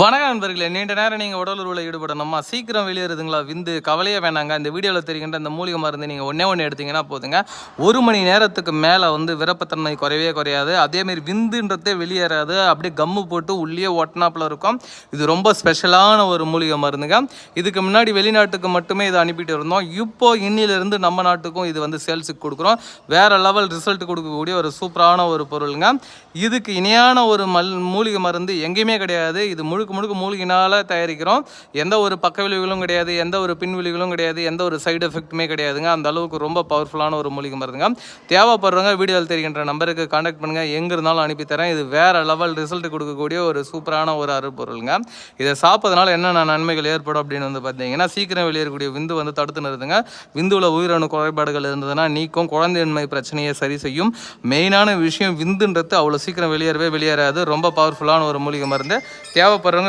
வணக்கம் நண்பர்களே, நீண்ட நேரம் நீங்கள் உடல் உருவில் ஈடுபடணுமா? சீக்கிரம் வெளியேறுதுங்களா விந்து? கவலையே வேணாங்க. இந்த வீடியோவில் தெரிகின்ற இந்த மூலிகை மருந்து நீங்கள் ஒன்று எடுத்திங்கன்னா போதுங்க, 1 மணி நேரத்துக்கு மேலே விரப்பத்தன்மை குறையவே குறையாது. அதேமாரி விந்துன்றதே வெளியேறாது, அப்படியே கம்மு போட்டு உள்ளே ஒட்டினாப்பில் இருக்கும். இது ரொம்ப ஸ்பெஷலான ஒரு மூலிகை மருந்துங்க. இதுக்கு முன்னாடி வெளிநாட்டுக்கு மட்டுமே இதை அனுப்பிட்டு இருந்தோம். இப்போ இன்னிலிருந்து நம்ம நாட்டுக்கும் இது சேல்ஸுக்கு கொடுக்குறோம். வேறு லெவல் ரிசல்ட் கொடுக்கக்கூடிய ஒரு சூப்பரான ஒரு பொருளுங்க. இதுக்கு இணையான ஒரு மூலிகை மருந்து எங்கேயுமே கிடையாது. இது முழுக்க மூலிகையினால் தயாரிக்கிறோம். எந்த ஒரு பக்க விளைவுகளும் கிடையாது, எந்த ஒரு பின்விளைவுகளும் கிடையாது, எந்த ஒரு சைடு எஃபெக்ட்டுமே கிடையாதுங்க. அந்த அளவுக்கு ரொம்ப பவர்ஃபுல்லான ஒரு மூலிகை மருந்துங்க. தேவைப்படுறவங்க வீடியோவில் தெரிகின்ற நம்பருக்கு கான்டாக்ட் பண்ணுங்கள். எங்கே இருந்தாலும் அனுப்பித்தரேன். இது வேறு லெவல் ரிசல்ட் கொடுக்கக்கூடிய ஒரு சூப்பரான ஒரு அருப்பொருளுங்க. இதை சாப்பிட்றதுனால என்னென்ன நன்மைகள் ஏற்படும் அப்படின்னு பார்த்தீங்கன்னா, சீக்கிரம் வெளியேறக்கூடிய விந்து தடுத்து நிறுத்துங்க. விந்துவில் உயிரணு குறைபாடுகள் இருந்ததுன்னா நீக்கும். குழந்தையின்மை பிரச்சனையை சரி செய்யும். மெயினான விஷயம், விந்துன்றது அவ்வளோ சீக்கிரம் வெளியேறவே வெளியேறாது. ரொம்ப பவர்ஃபுல்லான ஒரு மூலிகை மருந்து. தேவைப்படுற